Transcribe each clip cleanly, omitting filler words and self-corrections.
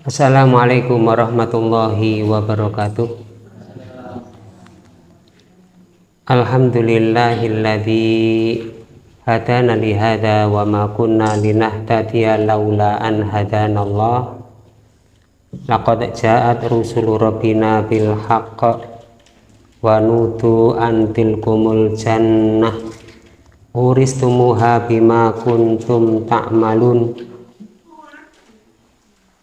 Assalamualaikum warahmatullahi wabarakatuh. Alhamdulillahilladzi hadana li hadza wa ma kunna linahtadiya laula an hadanallah. Laqad ja'at rusulu rabbina bil haqq wa nutu an tilkumul jannah uristumuha bima kuntum ta'malun.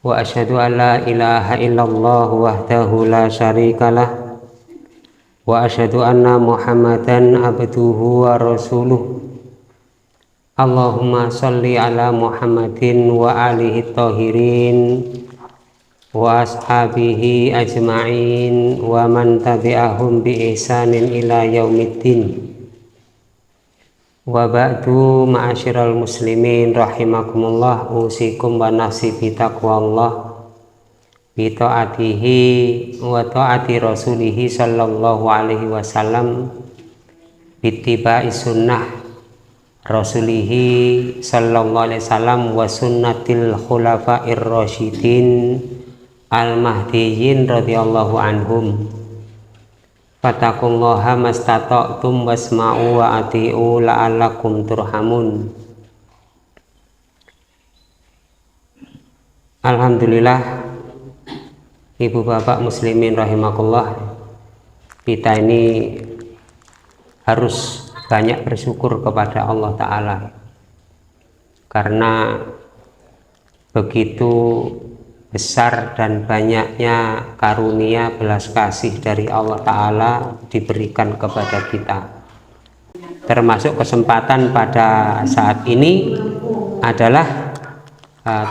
Wa asyhadu an la ilaha illallah wahdahu la syarikalah wa asyhadu anna Muhammadan abduhu wa rasuluh. Allahumma sholli ala Muhammadin wa alihi tahirin wa ashabihi ajma'in wa man tabi'ahum bi ihsanin ila yaumiddin. Wa ba'du, ma'asyiral muslimin rahimakumullah, usikum wa nafsi bi taqwallah bi ta'atihi wa ta'ati rasulihi sallallahu alaihi wasallam bi ittiba'i sunnah rasulihi sallallahu alaihi wasallam wa sunnatil khulafa'ir rasyidin al-mahdiyyin radhiyallahu anhum. Fattaqullaha mastata'tum wasma'u wa ati'u la'allakum turhamun. Alhamdulillah, ibu bapak muslimin rahimakumullah, kita ini harus banyak bersyukur kepada Allah Ta'ala, karena begitu besar dan banyaknya karunia belas kasih dari Allah Ta'ala diberikan kepada kita. Termasuk kesempatan pada saat ini adalah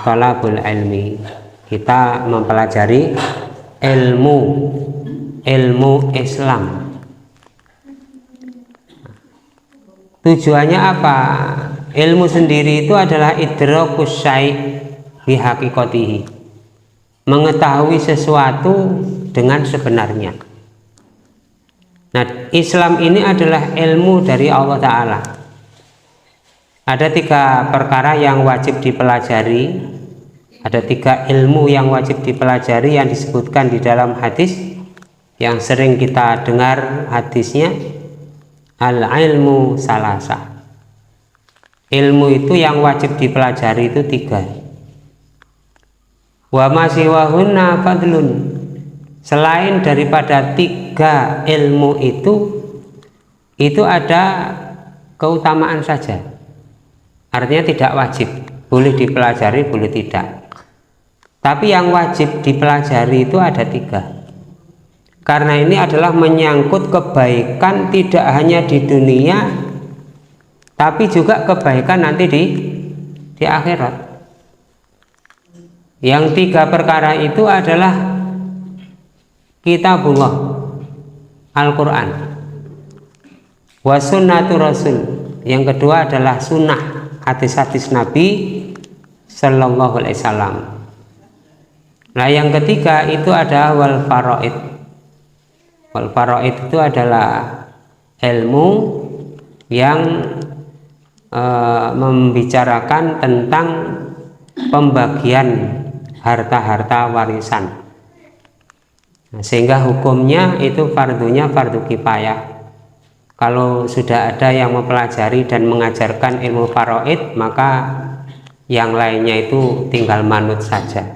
thalabul ilmi. Kita mempelajari ilmu Islam. Tujuannya apa? Ilmu sendiri itu adalah idrakus syai' bihaqiqatihi, mengetahui sesuatu dengan sebenarnya. Nah, Islam ini adalah ilmu dari Allah Ta'ala. Ada 3 perkara yang wajib dipelajari, ada 3 ilmu yang wajib dipelajari yang disebutkan di dalam hadis yang sering kita dengar hadisnya, al-ilmu salasa. Ilmu itu yang wajib dipelajari itu 3. Wa masiwahunna fadlun. Selain daripada 3 ilmu itu ada keutamaan saja. Artinya tidak wajib, boleh dipelajari, boleh tidak. Tapi yang wajib dipelajari itu ada 3. Karena ini adalah menyangkut kebaikan tidak hanya di dunia, tapi juga kebaikan nanti di akhirat. Yang 3 perkara itu adalah kitabullah, Al-Quran, wa sunnatu rasul. Yang kedua adalah sunnah, hadis-hadis Nabi sallallahu alaihi wasallam. Nah, yang ketiga itu ada wal faraid. Wal faraid itu adalah ilmu yang membicarakan tentang pembagian harta-harta warisan. Nah, sehingga hukumnya itu fardunya fardu kifayah. Kalau sudah ada yang mempelajari dan mengajarkan ilmu faraid, maka yang lainnya itu tinggal manut saja.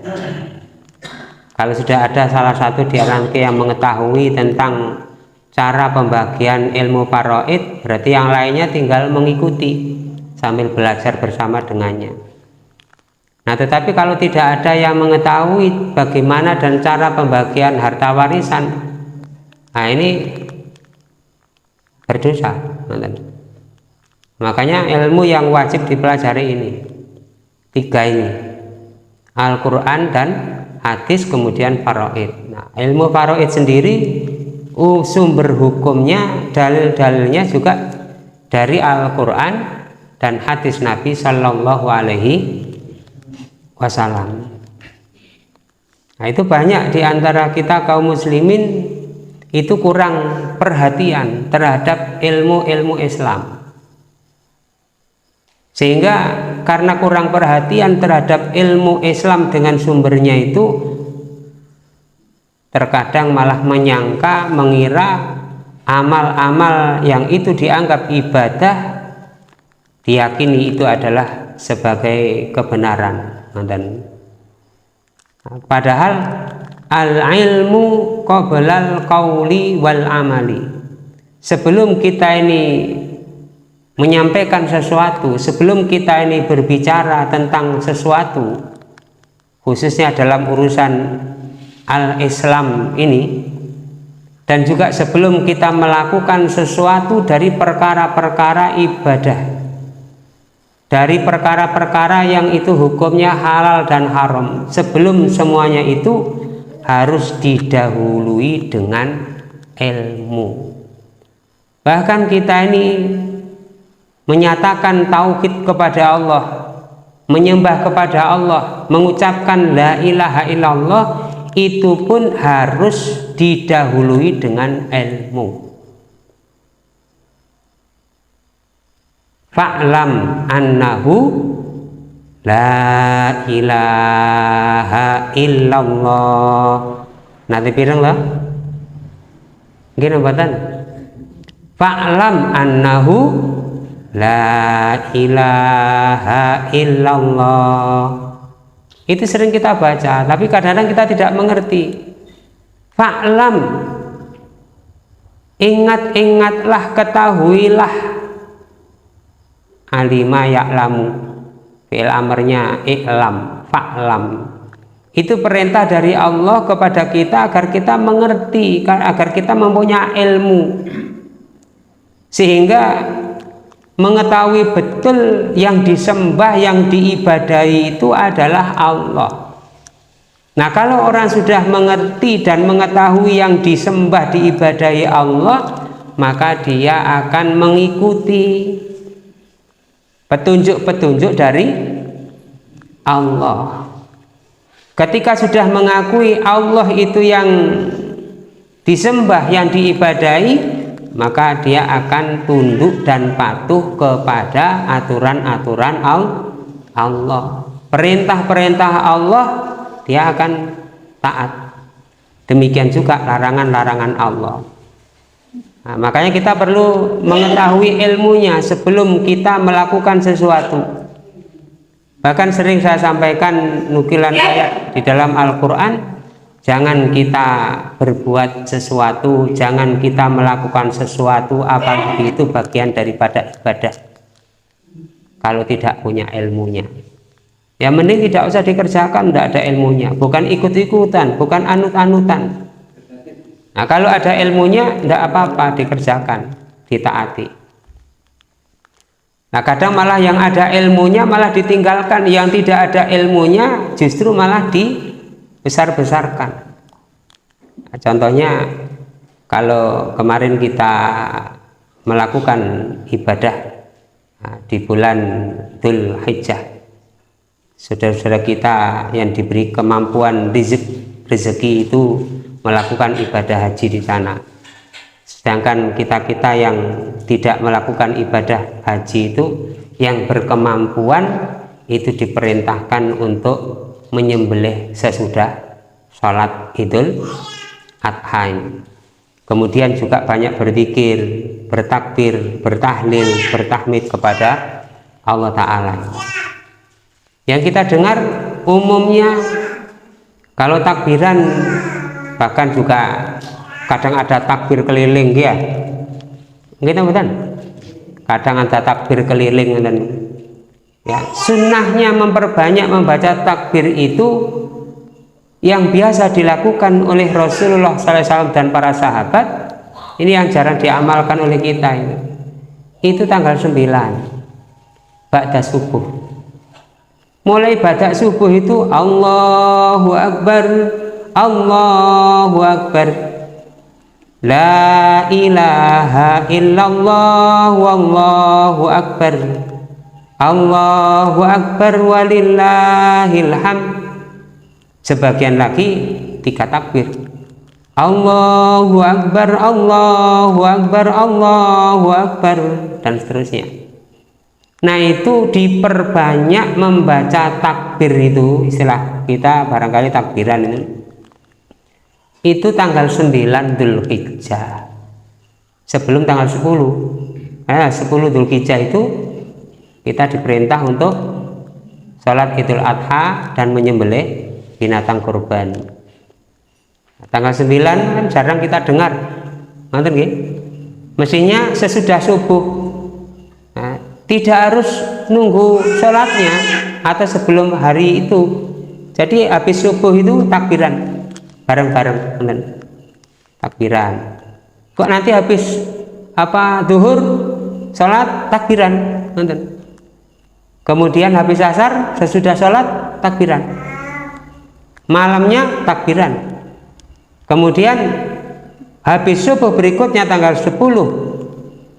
Kalau sudah ada salah satu di antara yang mengetahui tentang cara pembagian ilmu faraid, berarti yang lainnya tinggal mengikuti sambil belajar bersama dengannya. Nah, tetapi kalau tidak ada yang mengetahui bagaimana dan cara pembagian harta warisan, nah ini berdosa. Makanya ilmu yang wajib dipelajari ini 3 ini, Al-Quran dan hadis, kemudian faraid. Nah, ilmu faraid sendiri sumber hukumnya, dalil-dalilnya juga dari Al-Quran dan hadis Nabi Sallallahu Alaihi Wasallam. Nah, itu banyak di antara kita kaum muslimin itu kurang perhatian terhadap ilmu-ilmu Islam, sehingga karena kurang perhatian terhadap ilmu Islam dengan sumbernya itu, terkadang malah menyangka, mengira amal-amal yang itu dianggap ibadah diyakini itu adalah sebagai kebenaran. Padahal al-ilmu qoblal qauli wal amali. Sebelum kita ini menyampaikan sesuatu, sebelum kita ini berbicara tentang sesuatu, khususnya dalam urusan al-Islam ini, dan juga sebelum kita melakukan sesuatu dari perkara-perkara ibadah, dari perkara-perkara yang itu hukumnya halal dan haram, sebelum semuanya itu harus didahului dengan ilmu. Bahkan kita ini menyatakan tauhid kepada Allah, menyembah kepada Allah, mengucapkan la ilaha illallah, itu pun harus didahului dengan ilmu. Fa'lam annahu la ilaha illallah. Nanti pirang lah. Gini nambatan. Fa'lam annahu la ilaha illallah. Itu sering kita baca, tapi kadang-kadang kita tidak mengerti. Fa'lam, ingat-ingatlah, ketahuilah. Alima ya'lamu, fi'il amarnya i'lam, fa'lam. Itu perintah dari Allah kepada kita agar kita mengerti, agar kita mempunyai ilmu, sehingga mengetahui betul yang disembah, yang diibadahi itu adalah Allah. Nah, kalau orang sudah mengerti dan mengetahui yang disembah, diibadahi Allah, maka dia akan mengikuti petunjuk-petunjuk dari Allah. Ketika sudah mengakui Allah itu yang disembah, yang diibadahi, maka dia akan tunduk dan patuh kepada aturan-aturan Allah. Perintah-perintah Allah dia akan taat. Demikian juga larangan-larangan Allah. Nah, makanya kita perlu mengetahui ilmunya sebelum kita melakukan sesuatu. Bahkan sering saya sampaikan nukilan ayat di dalam Al-Quran, jangan kita berbuat sesuatu, jangan kita melakukan sesuatu apalagi itu bagian daripada ibadah kalau tidak punya ilmunya. Ya mending tidak usah dikerjakan, tidak ada ilmunya, bukan ikut-ikutan, bukan anut-anutan. Nah, kalau ada ilmunya tidak apa-apa, dikerjakan, ditaati. Nah, kadang malah yang ada ilmunya malah ditinggalkan, yang tidak ada ilmunya justru malah dibesar-besarkan. Nah, contohnya kalau kemarin kita melakukan ibadah di bulan Dzul Hijjah, saudara-saudara kita yang diberi kemampuan rezeki itu melakukan ibadah haji di sana. Sedangkan kita-kita yang tidak melakukan ibadah haji itu, yang berkemampuan itu diperintahkan untuk menyembelih sesudah sholat Idul Adha. Kemudian juga banyak berzikir, bertakbir, bertahlil, bertahmid kepada Allah Ta'ala. Yang kita dengar umumnya kalau takbiran, bahkan juga kadang ada takbir keliling ya, gitu betul. Kadang ada takbir keliling dan ya, sunnahnya memperbanyak membaca takbir itu yang biasa dilakukan oleh Rasulullah SAW dan para sahabat. Ini yang jarang diamalkan oleh kita ini. Itu tanggal 9 ba'da subuh. Mulai ba'da subuh itu Allahu Akbar, Allahu Akbar, la ilaha illallah, wallahu akbar, Allahu akbar walillahil hamd. Sebagian lagi 3 takbir, Allahu akbar, Allahu akbar, Allahu akbar, dan seterusnya. Nah itu diperbanyak membaca takbir, itu istilah kita barangkali takbiran itu tanggal 9 Dzulhijjah sebelum tanggal 10. 10 Dzulhijjah itu kita diperintah untuk sholat Idul Adha dan menyembelih binatang kurban. Tanggal 9 kan jarang kita dengar, nonton nggih? Mestinya sesudah subuh. Nah, tidak harus nunggu sholatnya atau sebelum hari itu. Jadi habis subuh itu takbiran bareng-bareng, takbiran. Kok nanti habis zuhur sholat takbiran, kemudian habis asar sesudah sholat takbiran, malamnya takbiran, kemudian habis subuh berikutnya tanggal 10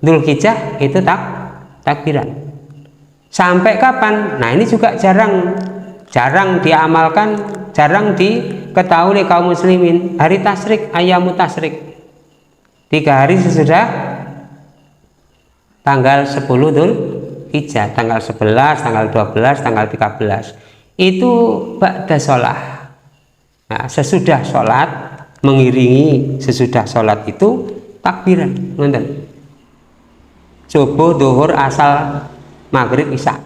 Dzulhijjah itu takbiran. Sampai kapan? Nah ini juga jarang diamalkan, jarang diketahui oleh kaum muslimin. Hari tasyrik, ayyamu tasyrik, 3 hari sesudah tanggal 10 Dzulhijjah, tanggal 11, tanggal 12, tanggal 13 itu ba'da sholat. Nah sesudah sholat, mengiringi sesudah sholat itu takbiran, subuh, duhur, asal, maghrib, isya,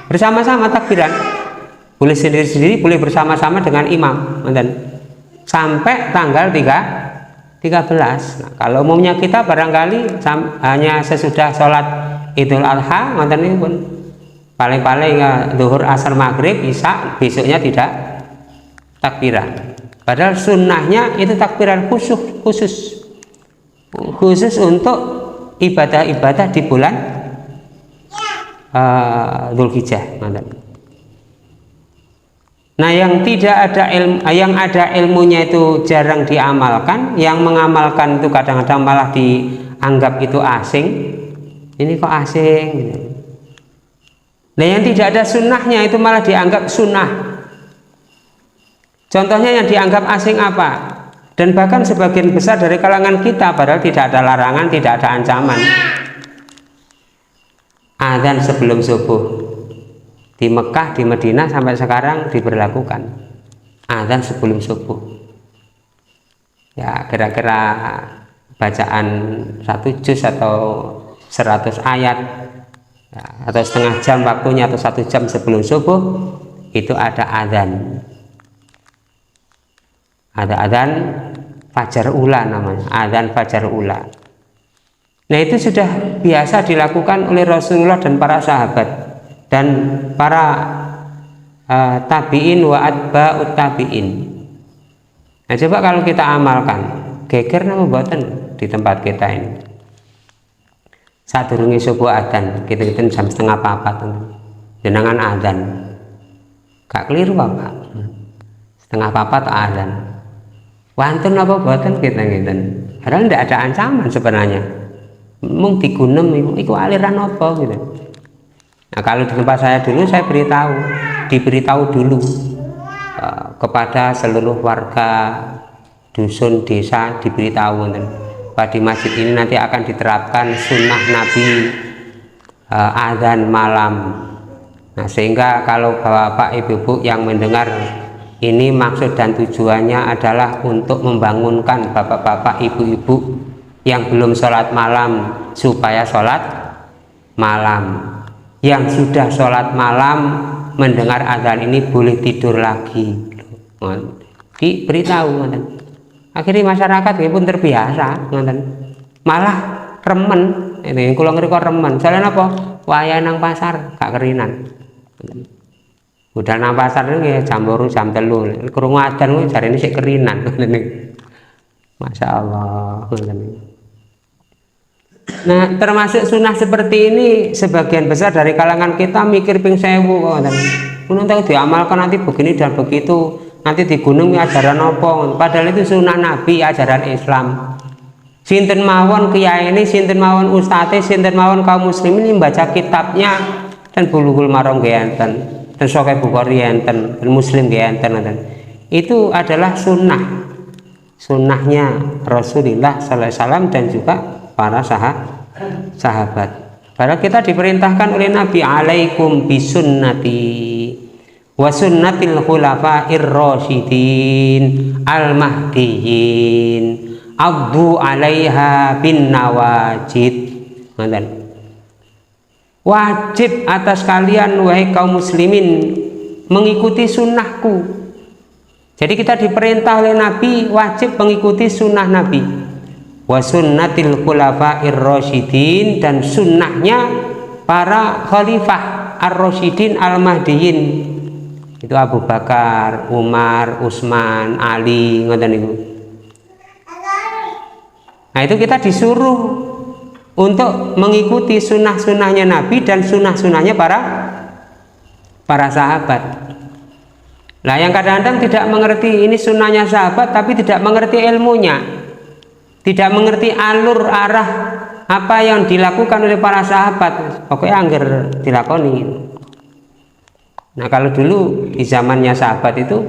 bersama-sama takbiran. Boleh sendiri-sendiri, boleh bersama-sama dengan imam, sampai tanggal 13. Nah, kalau umumnya kita barangkali hanya sesudah sholat Idul Adha, ini pun paling-paling duhur, asar, maghrib, isya, besoknya tidak takbiran. Padahal sunnahnya itu takbiran khusus untuk ibadah-ibadah di bulan Dzulhijjah. Nah yang tidak ada yang ada ilmunya itu jarang diamalkan, yang mengamalkan itu kadang-kadang malah dianggap itu asing. Ini kok asing? Nah yang tidak ada sunnahnya itu malah dianggap sunnah. Contohnya yang dianggap asing apa? Dan bahkan sebagian besar dari kalangan kita, padahal tidak ada larangan, tidak ada ancaman, adzan sebelum subuh. Di Mekah, di Madinah sampai sekarang diberlakukan adzan sebelum subuh. Ya kira-kira bacaan 1 juz atau 100 ayat ya, atau setengah jam waktunya atau 1 jam sebelum subuh itu ada adzan. Ada adzan fajar ula namanya, adzan fajar ula. Nah itu sudah biasa dilakukan oleh Rasulullah dan para sahabat dan para tabi'in wa atba'ut tabi'in. Nah coba kalau kita amalkan, geger nama buatan di tempat kita ini. Saat durungi subuh adzan, kita jam 3:30 jenengan adzan. Gak keliru apa? 3:30 adzan. Wantun apa buatan kita gitu. Padahal tidak ada ancaman sebenarnya. Mung digunem itu aliran apa gitu. Nah kalau di tempat saya dulu saya diberitahu dulu kepada seluruh warga dusun desa, diberitahu di masjid ini nanti akan diterapkan sunnah Nabi adzan malam. Nah sehingga kalau bapak ibu-ibu yang mendengar ini maksud dan tujuannya adalah untuk membangunkan bapak-bapak ibu-ibu yang belum sholat malam supaya sholat malam. Yang sudah sholat malam mendengar adzan ini boleh tidur lagi. Diberitahu. Akhirnya masyarakat pun terbiasa. Malah remen. Ini kalau ngeriko remen. Soalnya apa? Waya nang pasar gak kerinan. Udah nang pasar ini jam 2 jam 3 krungu adzan kuwi jarine sik kerinan. Masya Allah. Nah termasuk sunnah seperti ini sebagian besar dari kalangan kita mikir ping 1000 kok tahu diamalkan nanti begini dan begitu, nanti di gunung ajaran apa, padahal itu sunnah Nabi, ajaran Islam. Sinten mawon kiai ini, sinten mawon ustadz, sinten mawon kaum muslimin ini baca kitabnya dan Bulughul Maram enten, dan Sahih Bukhari enten, dan Muslim enten. Itu adalah sunnahnya Rasulullah SAW dan juga para sahabat. Padahal kita diperintahkan oleh Nabi, alaikum bisunnati wa sunnatil khulafa'ir rasyidin al mahdiyyin abdu 'alaiha bin nawajid. Wajib atas kalian wahai kaum muslimin mengikuti sunnahku. Jadi kita diperintah oleh Nabi wajib mengikuti sunnah Nabi. Wa sunnatil khulafa'ir rasyidin, dan sunnahnya para khalifah ar-rasyidin al-mahdiyyin. Itu Abu Bakar, Umar, Utsman, Ali, ngoten niku. Nah, itu kita disuruh untuk mengikuti sunnah-sunnahnya Nabi dan sunnah-sunnahnya para sahabat. Nah, yang kadang-kadang tidak mengerti ini sunnahnya sahabat tapi tidak mengerti ilmunya, tidak mengerti alur arah apa yang dilakukan oleh para sahabat, pokoknya angger dilakoni. Nah, kalau dulu di zamannya sahabat itu,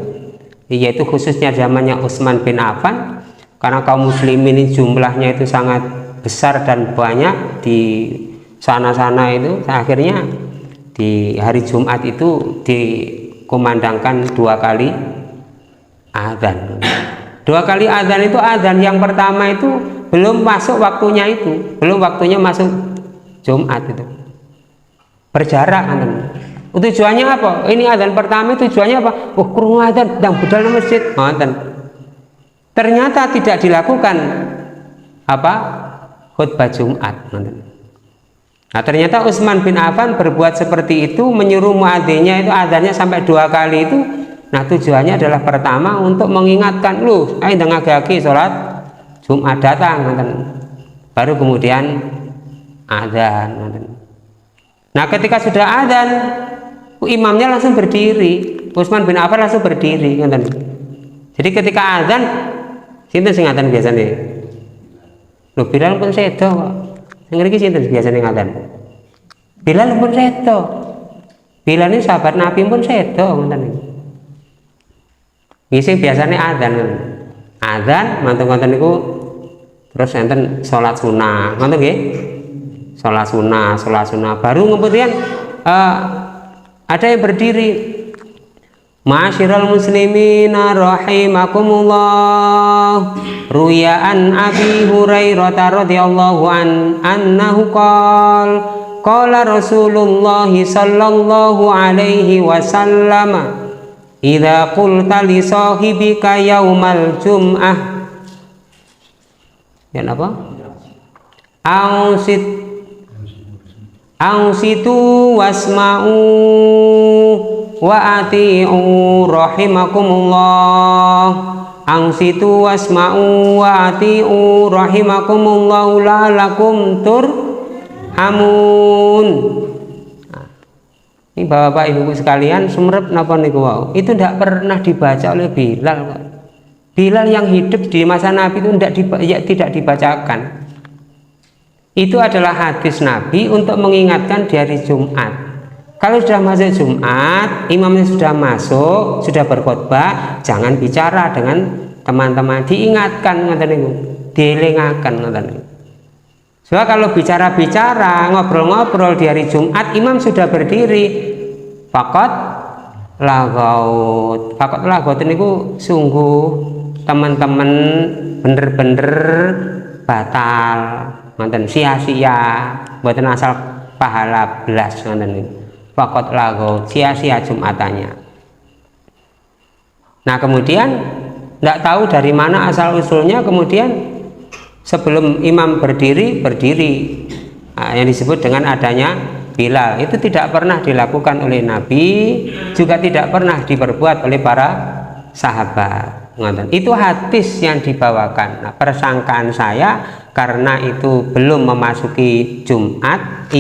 yaitu khususnya zamannya Utsman bin Affan, karena kaum muslimin ini jumlahnya itu sangat besar dan banyak di sana-sana itu, akhirnya di hari Jumat itu dikumandangkan 2 kali adzan. 2 kali adzan itu, adzan yang pertama itu belum masuk waktunya, itu belum waktunya masuk Jumat, itu berjarak kan. Tujuannya apa? Ini adzan pertama tujuannya apa? Oh, krungu adzan ndang budal nang masjid. Ternyata tidak dilakukan apa? Khutbah Jumat. Nah, ternyata Utsman bin Affan berbuat seperti itu, menyuruh muadzinnya itu adzannya sampai 2 kali itu. Nah, tujuannya adalah pertama untuk mengingatkan, lu ayo ndang ngagake salat Jumat datang, baru kemudian adzan. Nah, ketika sudah adzan, imamnya langsung berdiri, Utsman bin Affan langsung berdiri. Jadi ketika adzan, sinten sing adzan biasane? Lho, Bilal pun sedo kok. Sing ngriki sinten biasane ngadzan? Bilal pun sedo. Bilal ini sahabat Nabi pun sedo, ngoten niku. Nggih, sing biasane adzan. Adzan mantun-mantun niku terus enten salat sunah. Ngoten nggih? Salat sunah. Baru kemudian ada yang berdiri. Ma'asyiral muslimina rahimakumullah, ruya an Abi Hurairah radhiyallahu anhu qala Rasulullah sallallahu alaihi wasallam, idza qulta li sahibika yaumal jum'ah, ya apa? Ausitu wasma'u wa ati'u rahimakumullah. Angsitu wasma'u wa ati'u rahimakumullah la'alakum turhamun. Ini bapak ibu sekalian, sumerep napa niku wau. Itu tidak pernah dibaca oleh Bilal. Bilal yang hidup di masa Nabi itu tidak dibacakan. Itu adalah hadis Nabi untuk mengingatkan di hari Jumat. Kalau sudah masuk Jumat, imamnya sudah masuk, sudah berkhutbah, jangan bicara dengan teman-teman, diingatkan, dielingakan. Soalnya kalau bicara-bicara, ngobrol-ngobrol di hari Jumat, imam sudah berdiri, fakot lagot ini sungguh teman-teman bener-bener batal, sia-sia, buatan asal pahala belas, fakot lagot, sia-sia Jumatannya. Nah, kemudian tidak tahu dari mana asal usulnya, kemudian sebelum imam berdiri, yang disebut dengan adanya Bilal. Itu tidak pernah dilakukan oleh Nabi, juga tidak pernah diperbuat oleh para sahabat. Itu hadis yang dibawakan. Nah, persangkaan saya karena itu belum memasuki Jumat,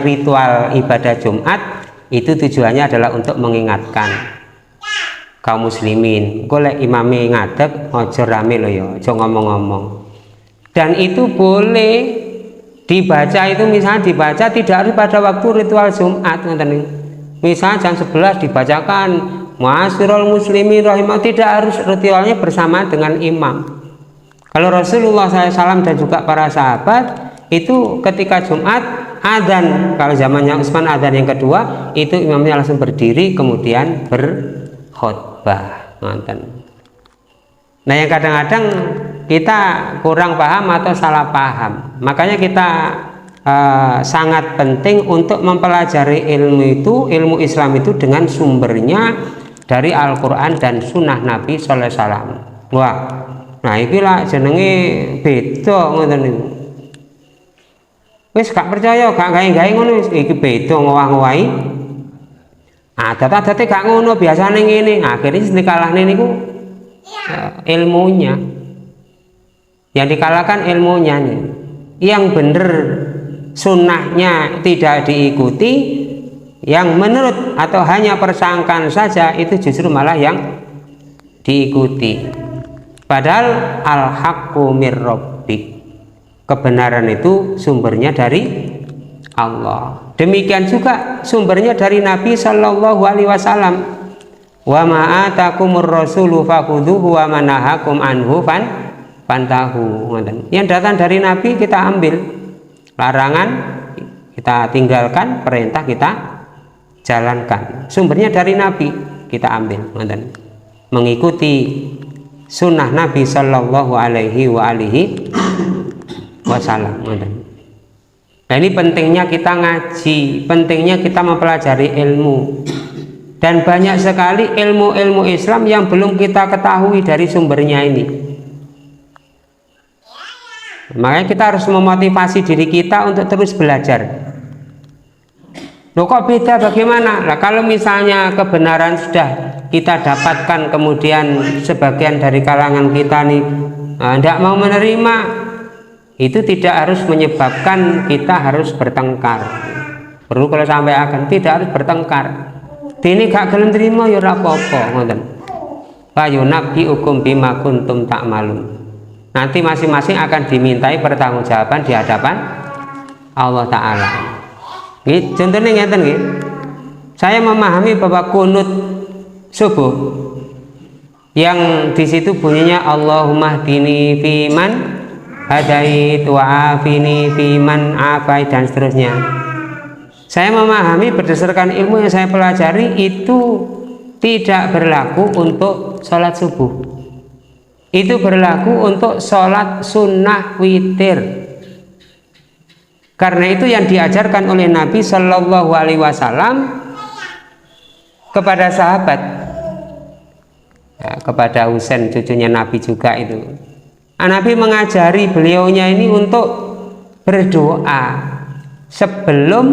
ritual ibadah Jumat, itu tujuannya adalah untuk mengingatkan kaum muslimin. Golek imami ngadeg, ojo rame lo ya, ojo ngomong-ngomong. Dan itu boleh dibaca, itu misalnya dibaca tidak harus pada waktu ritual Jumat. Misalnya jam 11 dibacakan Ma'asyiral muslimin rahimah, tidak harus ritualnya bersama dengan imam. Kalau Rasulullah SAW dan juga para sahabat itu ketika Jumat adzan, kalau zamannya Utsman adzan yang kedua, itu imamnya langsung berdiri kemudian berkhutbah. Nah, yang kadang-kadang kita kurang paham atau salah paham, makanya kita sangat penting untuk mempelajari ilmu Islam itu dengan sumbernya dari Al-Quran dan Sunnah Nabi Sallallahu Alaihi Wasallam. Wah, nah inilah jenenge beda ngoten niku. Wis gak percaya, gak gawe-gawe ngono, iki beda ngowah-ngowahi. Adat-adate gak ngono, biasane ngene. Akhirnya sing dikalahne niku ilmunya. Yang dikalahkan ilmunya nih. Yang bener sunnahnya tidak diikuti, yang menurut atau hanya persangkaan saja itu justru malah yang diikuti. Padahal al-haqqu mir rabbik, kebenaran itu sumbernya dari Allah. Demikian juga sumbernya dari Nabi Shallallahu Alaihi Wasallam. Wa ma atakumur rasulu fakhudhuhu wa ma nahakum anhu fantahu. Yang datang dari Nabi kita ambil, larangan kita tinggalkan, perintah kita jalankan. Sumbernya dari Nabi kita ambil, mengikuti sunnah Nabi Shallallahu Alaihi Wasallam. Nah, ini pentingnya kita ngaji, pentingnya kita mempelajari ilmu, dan banyak sekali ilmu-ilmu Islam yang belum kita ketahui dari sumbernya ini. Makanya kita harus memotivasi diri kita untuk terus belajar. Loh, kok beda bagaimana? Nah, kalau misalnya kebenaran sudah kita dapatkan, kemudian sebagian dari kalangan kita nih tidak mau menerima, itu tidak harus menyebabkan kita harus bertengkar. Perlu kalau sampai akan tidak harus bertengkar. Dini gak gelem terima ya ora apa-apa, ngoten. Fa yunabbiukum bima kuntum ta'malun. Nanti masing-masing akan dimintai pertanggungjawaban di hadapan Allah Ta'ala. Contohnya ngeten nggih. Saya memahami bahwa kunut subuh yang di situ bunyinya Allahumma hdini fiman hadait wa afini fiman afait dan seterusnya. Saya memahami berdasarkan ilmu yang saya pelajari itu tidak berlaku untuk sholat subuh. Itu berlaku untuk sholat sunnah witir. Karena itu yang diajarkan oleh Nabi Shallallahu Alaihi Wasallam kepada sahabat, kepada Husain cucunya Nabi juga itu. Nabi mengajari beliaunya ini untuk berdoa sebelum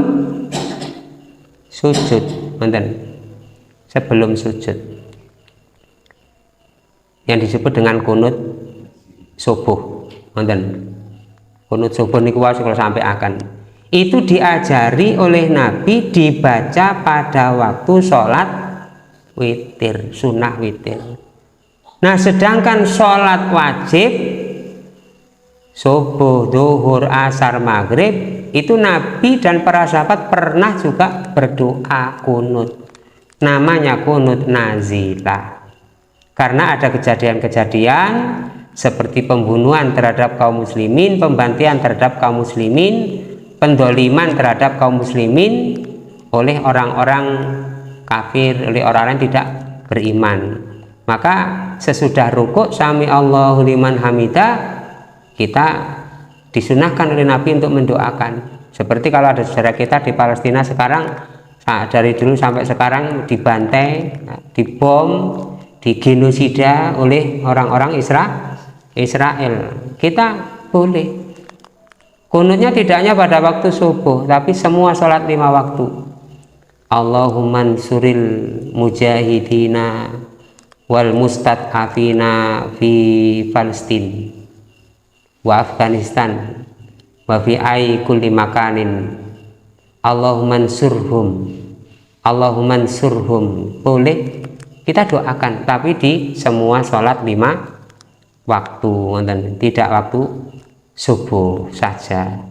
sujud, sebelum sujud, yang disebut dengan kunut subuh. Kunut subuh niku kalau sampai akan itu diajari oleh Nabi, dibaca pada waktu sholat witir, sunnah witir. Nah, sedangkan sholat wajib subuh, zuhur, asar, maghrib itu Nabi dan para sahabat pernah juga berdoa kunut. Namanya kunut nazilah. Karena ada kejadian-kejadian seperti pembunuhan terhadap kaum muslimin, pembantian terhadap kaum muslimin, pendoliman terhadap kaum muslimin oleh orang-orang kafir, oleh orang yang tidak beriman. Maka sesudah rukuk sami Allahu liman hamidah, kita disunahkan oleh Nabi untuk mendoakan. Seperti kalau ada saudara kita di Palestina sekarang, dari dulu sampai sekarang dibantai, dibom, digenosida oleh orang-orang Israel. Kita boleh kunutnya tidak hanya pada waktu subuh, tapi semua sholat 5 waktu. Allahumma ansuril mujahidina wal mustad'afina fi Palestin wa Afghanistan wa fi ai kulli makanin. Allahumma ansurhum, Allahumma ansurhum. Boleh kita doakan, tapi di semua sholat 5 waktu, tidak waktu subuh saja.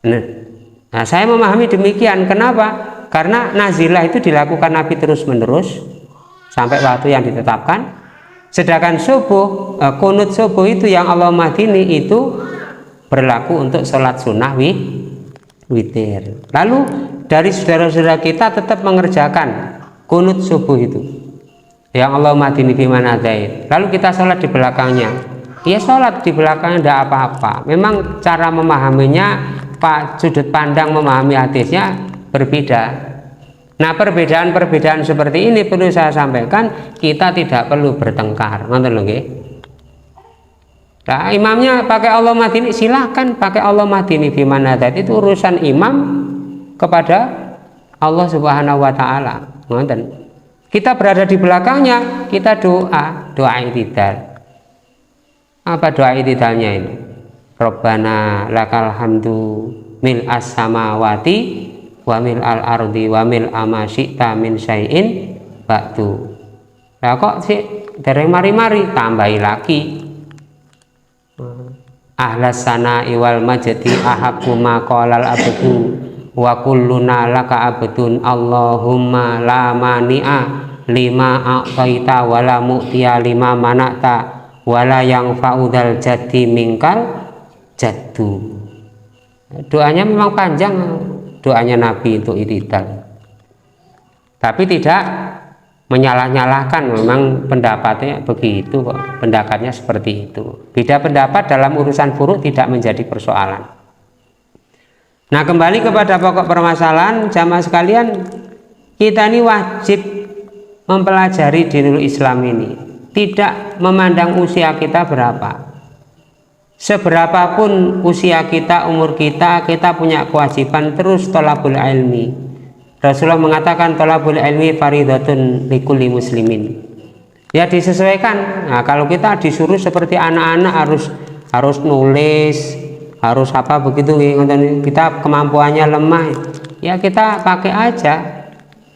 Nah, saya memahami demikian. Kenapa? Karena nazilah itu dilakukan Nabi terus menerus sampai waktu yang ditetapkan. Sedangkan subuh, kunut subuh itu yang Allah madini itu berlaku untuk sholat sunnah witir. Lalu dari saudara-saudara kita tetap mengerjakan kunut subuh itu, yang Allahumma hdini fiman hadait. Lalu kita sholat di belakangnya, ya sholat di belakangnya tidak apa-apa. Memang cara memahaminya, sudut pandang memahami hadisnya berbeda. Nah, perbedaan-perbedaan seperti ini perlu saya sampaikan, kita tidak perlu bertengkar. Ngoten lho nggih. Nah, imamnya pakai Allahumma hdini, silakan pakai Allahumma hdini fiman hadait. Itu urusan imam kepada Allah Subhanahu wa taala. Ngoten. Kita berada di belakangnya, kita doa i'tidal. Apa doa i'tidalnya ini? Rabbana lakal hamdu mil as-samawati wa mil al-ardi wa mil ma syi'ta min syai'in ba'du. Lah kok sih dereng mari-mari tambahi lagi. Ahlas sana'i wal majdi ahaqqu ma qalal abdu wa kulluna laka abdun Allahumma la mani'a lima a'taita wa la mu'tiya lima mana'ta wa la yanfa'u dzal jaddi minkal jaddu. Doanya memang panjang, doanya Nabi untuk i'tidal, tapi tidak menyalah-nyalahkan. Memang pendapatnya begitu kok, pendapatnya seperti itu. Beda pendapat dalam urusan furu' tidak menjadi persoalan. Nah, kembali kepada pokok permasalahan, jamaah sekalian, kita ini wajib mempelajari dinul Islam ini, tidak memandang usia kita berapa. Seberapapun usia kita, umur kita, kita punya kewajiban terus thalabul ilmi. Rasulullah mengatakan thalabul ilmi faridatun likulli muslimin. Ya disesuaikan. Nah, kalau kita disuruh seperti anak-anak harus nulis, harus apa begitu, kita kemampuannya lemah, ya kita pakai aja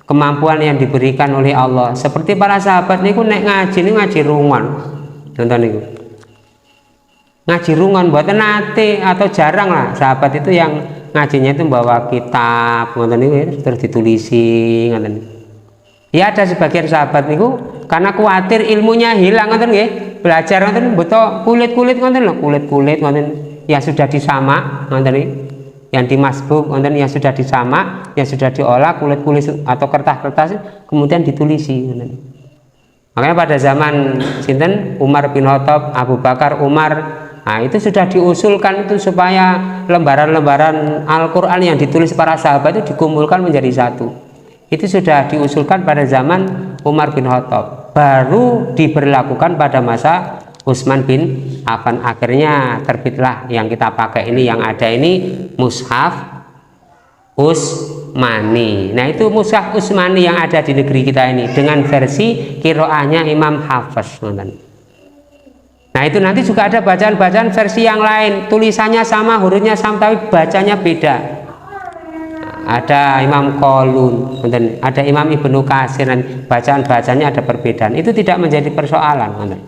kemampuan yang diberikan oleh Allah. Seperti para sahabat niku nek ngaji rungon. Contoh niku. Ngaji rungon buatan nate atau jarang lah sahabat itu yang ngajinya itu bawa kitab ngoten niku terus ditulisi ngoten. Ya ada sebagian sahabat niku karena khawatir ilmunya hilang ngoten nggih, belajar ngoten beto kulit-kulit ngoten lho, kulit-kulit ngoten yang sudah disamak ngoten, yang dimasbuk ngoten, yang sudah disamak, yang sudah diolah kulit-kulit atau kertas-kertas kemudian ditulisi ngoten. Makanya pada zaman sinten Umar bin Khattab, Abu Bakar, Umar, nah itu sudah diusulkan itu supaya lembaran-lembaran Al-Quran yang ditulis para sahabat itu dikumpulkan menjadi satu. Itu sudah diusulkan pada zaman Umar bin Khattab, baru diberlakukan pada masa Utsman bin Affan. Akhirnya terbitlah yang kita pakai ini, yang ada ini mushaf Utsmani. Nah itu mushaf Utsmani yang ada di negeri kita ini dengan versi qiraahnya Imam Hafiz. Nah itu nanti juga ada bacaan-bacaan versi yang lain, tulisannya sama, hurufnya sama, tapi bacanya beda. Ada Imam Qalun, ada Imam Ibnu Katsir, bacaan-bacanya ada perbedaan. Itu tidak menjadi persoalan.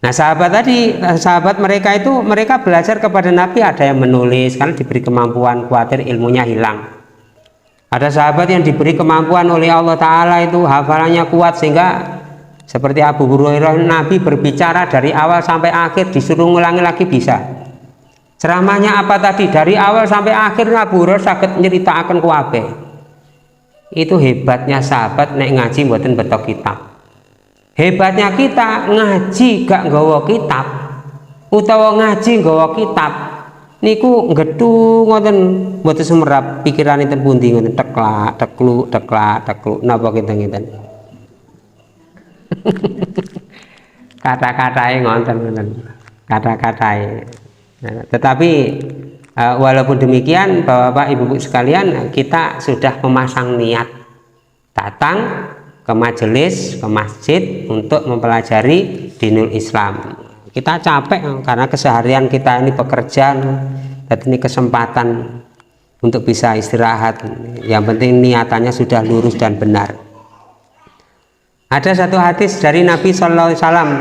Nah sahabat mereka itu mereka belajar kepada Nabi, ada yang menulis karena diberi kemampuan, khawatir ilmunya hilang. Ada sahabat yang diberi kemampuan oleh Allah Ta'ala itu hafalannya kuat sehingga seperti Abu Hurairah, Nabi berbicara dari awal sampai akhir disuruh ngulangi lagi bisa. Ceramahnya apa tadi dari awal sampai akhir Abu Hurairah sakit nyeritakan kuwabe. Itu hebatnya sahabat nek ngaji mboten betok kitab. Hebatnya kita ngaji gak nggawa kitab utawa ngaji nggawa kitab niku nggetu ngoten mboten sumerap pikiran enten pundi ngoten teklak tekluk napa kinten-kinten. Kata-katae ngoten kata-katae. Nah, tetapi walaupun demikian Bapak Ibu sekalian, kita sudah memasang niat datang ke majelis, ke masjid untuk mempelajari dinul Islam. Kita capek karena keseharian kita ini pekerjaan, dan ini kesempatan untuk bisa istirahat. Yang penting niatannya sudah lurus dan benar. Ada satu hadis dari Nabi Sallallahu Alaihi Wasallam.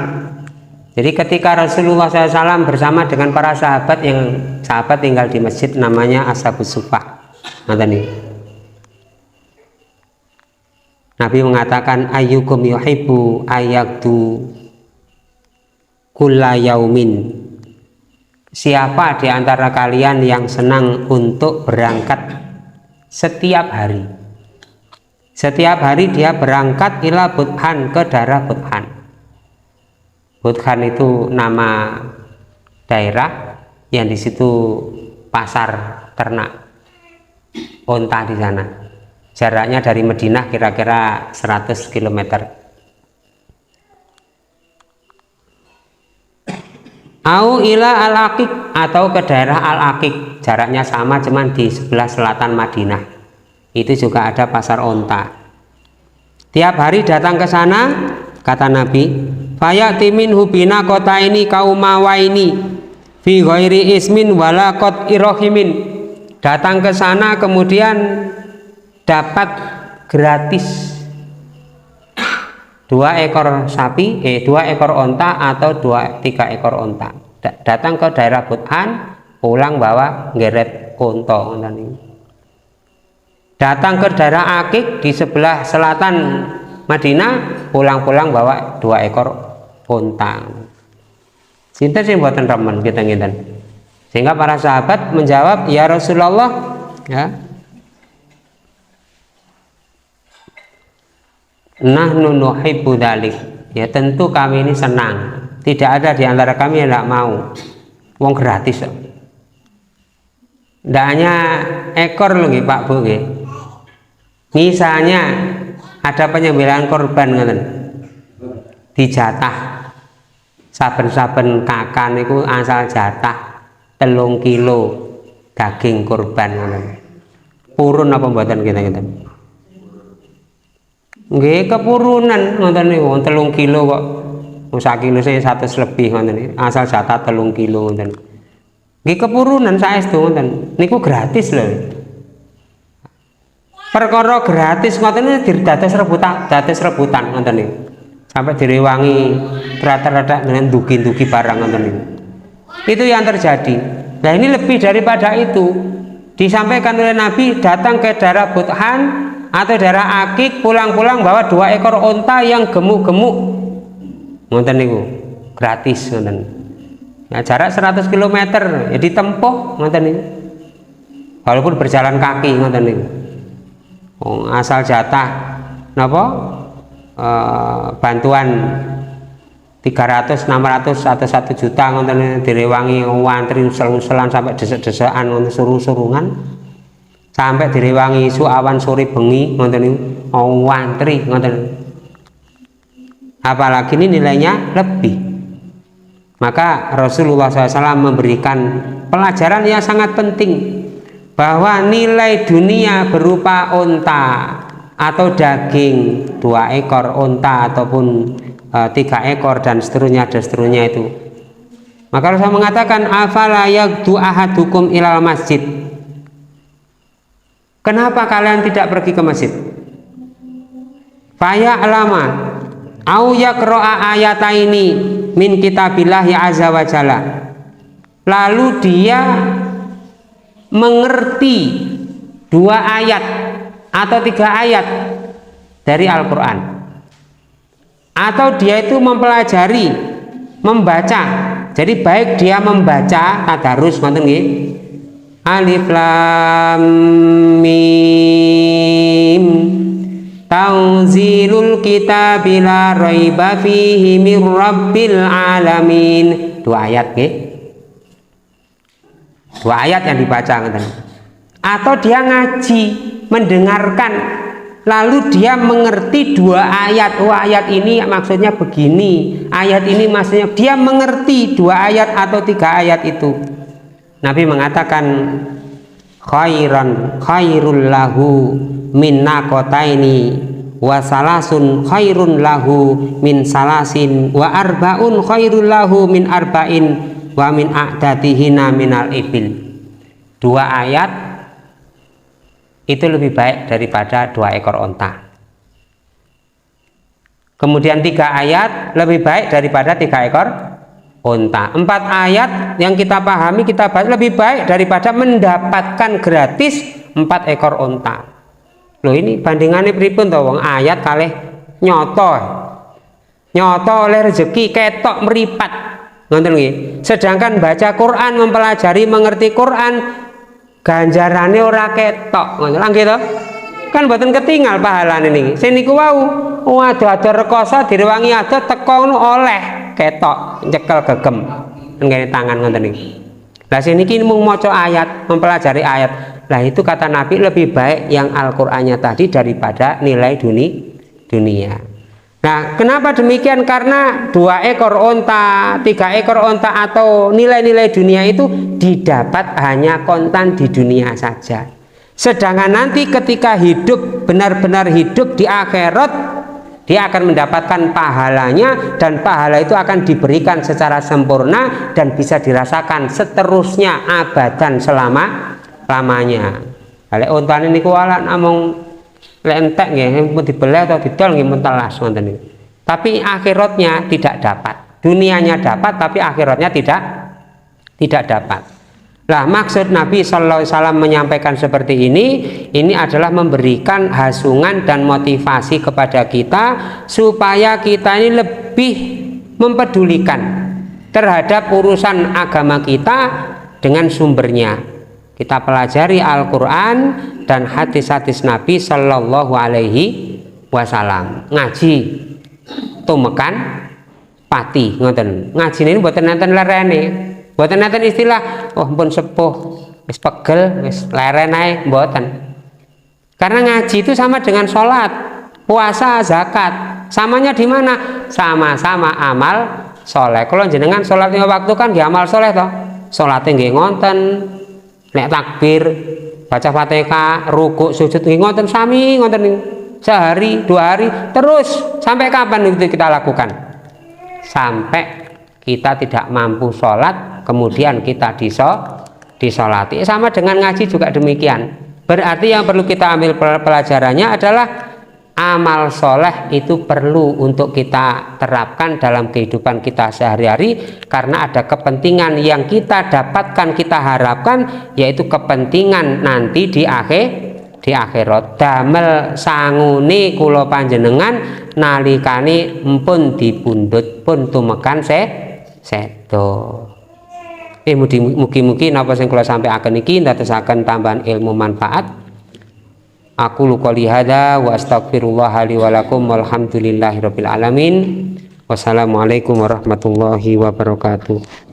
Jadi ketika Rasulullah SAW bersama dengan para sahabat, yang sahabat tinggal di masjid namanya Ashabus Suffah. Nabi mengatakan ayyukum yuhibbu ayakdu kulla yaumin. Siapa di antara kalian yang senang untuk berangkat setiap hari? Setiap hari dia berangkat ila Budhan, ke daerah Budhan. Budhan itu nama daerah yang di situ pasar ternak onta di sana. Jaraknya dari Madinah kira-kira 100 km. Au ila al-Aqiq, atau ke daerah al-Aqiq, jaraknya sama cuman di sebelah selatan Madinah. Itu juga ada pasar onta. Tiap hari datang ke sana, kata Nabi, fayati minhu bina kota ini kaumawa ini fi ghairi ismin wala qad irohimin. Datang ke sana kemudian dapat gratis 2 ekor sapi, 2 ekor onta atau 3 ekor onta. Datang ke daerah Budhan, pulang bawa ngeret onta. Datang ke daerah Aqiq di sebelah selatan Madinah, pulang-pulang bawa 2 ekor onta. Sinten sing mboten remen kita ngeten. Sehingga para sahabat menjawab, ya Rasulullah, ya, nahnu nuhibbu dzalik. Ya tentu kami ini senang. Tidak ada di antara kami yang tidak mau. Wong gratis. Tidak hanya ekor loh Pak Bu. Misalnya ada penyembelihan korban ngoten. Dijatah. Saben-saben kakan itu asal jatah 3 kilo daging kurban ngoten. Purun apa mboten kita-kita? Nggih kepurunan ngoten niku 3 kilo kok. Sak kilo saya 100 lebih ngoten niku. Asal jatah 3 kilo ngoten. Nggih kepurunan saestu ngoten. Niku gratis lho. Perkara gratis ngoten niku dados rebutan ngoten niku. Sampai direwangi rata-rata dengan dugi-dugi barang ngoten niku. Itu yang terjadi. Nah ini lebih daripada itu. Disampaikan oleh Nabi, datang ke daerah Budhan atau daerah Aqiq, pulang-pulang bawa 2 ekor onta yang gemuk-gemuk. Ngoten niku, gratis ngoten. Nah, jarak 100 km ya ditempuh ngoten niku. Walaupun berjalan kaki ngoten niku. Asal jatah napa? Bantuan 300, 600 atau 1 juta ngoten direwangi wantri usel-uselan sampai desek-desekan ngoten suruh-surungan. Sampai direwangi isu awan sore bengi ngoten niku wantri ngoten. Apalagi ini nilainya lebih. Maka Rasulullah SAW memberikan pelajaran yang sangat penting bahwa nilai dunia berupa onta atau daging 2 ekor onta ataupun 3 ekor dan seterusnya itu. Maka Rasul mengatakan afala yaqdu ahadukum ilal masjid. Kenapa kalian tidak pergi ke masjid? Faya alama au yaqra'a ayataini min kitabillahi azza wa jalla. Lalu dia mengerti 2 ayat atau 3 ayat dari Al-Quran, atau dia itu mempelajari, membaca. Jadi baik dia membaca tadarus ngoten nggih, alif lam mim tanzilul kitabi la raiba fihi mir rabbil alamin. 2 ayat nggih, 2 ayat yang dibaca ngoten. Atau dia ngaji, mendengarkan, lalu dia mengerti 2 ayat. Oh ayat ini maksudnya begini, ayat ini maksudnya, dia mengerti 2 ayat atau 3 ayat itu. Nabi mengatakan khairul lahu min naqataini wa salasun khairun lahu min salasin wa arbaun khairul lahu min arba'in wa min a'datihina minal ibil. 2 ayat itu lebih baik daripada 2 ekor onta. Kemudian 3 ayat lebih baik daripada 3 ekor onta. 4 ayat yang kita pahami, kita bahas, lebih baik daripada mendapatkan gratis 4 ekor onta. Loh ini bandingannya pripun to wong ayat kalih nyoto oleh rezeki ketok meripat. Ngoten nggih. Sedangkan baca Quran, mempelajari, mengerti Quran, ganjarane ora ketok. Ngoten lho nggih to? Kan mboten ketinggal pahalane niki. Sing niku wau, ado-ado rekoso direwangi ado teko ngono oleh ketok, nyekel gegem. Nggih tangan ngoten niki. Lah sing niki mung maca ayat, mempelajari ayat. Lah itu kata Nabi lebih baik yang Al-Qur'annya tadi daripada nilai dunia. Nah, kenapa demikian? Karena 2 ekor onta, 3 ekor onta atau nilai-nilai dunia itu didapat hanya kontan di dunia saja. Sedangkan nanti ketika hidup, benar-benar hidup di akhirat, dia akan mendapatkan pahalanya, dan pahala itu akan diberikan secara sempurna dan bisa dirasakan seterusnya abadan selama-lamanya. Lek ontane niku wala namung lentek nggih, mun dibelah atau didol nggih mun telas ngoten niku. Tapi akhiratnya tidak dapat. Dunianya dapat tapi akhiratnya tidak dapat. Lah maksud Nabi sallallahu alaihi wasallam menyampaikan seperti ini adalah memberikan hasungan dan motivasi kepada kita supaya kita ini lebih mempedulikan terhadap urusan agama kita dengan sumbernya. Kita pelajari Al-Qur'an dan hadis-hadis Nabi sallallahu alaihi wasallam. Ngaji tumekan pati ngoten. Ngajine ini mboten nenten lerene. Mboten nenten istilah oh pun sepuh wis pegel wis leren ae mboten. Karena ngaji itu sama dengan sholat, puasa, zakat. Samanya di mana? Sama-sama amal soleh. Kalau jenengan sholat 5 waktu kan nggih amal soleh toh. Sholatnya nggih ngonten, nek takbir, baca Fatihah, rukuk, sujud nggih ngonten sami ngonten sehari, 2 hari, terus sampai kapan itu kita lakukan? Sampai kita tidak mampu sholat, kemudian kita disolati. Sama dengan ngaji juga demikian. Berarti yang perlu kita ambil pelajarannya adalah amal soleh itu perlu untuk kita terapkan dalam kehidupan kita sehari-hari, karena ada kepentingan yang kita dapatkan, kita harapkan, yaitu kepentingan nanti di akhirat. Damel sangune kula panjenengan nalikane empun dipundhut pun tumekan sedo. Mugi-mugi napa sing kula sampaiaken iki ndadosaken tambahan ilmu manfaat. Aku qouli hadza wa astaghfirullah li wa lakum walhamdulillahirabbil alamin. Wassalamualaikum warahmatullahi wabarakatuh.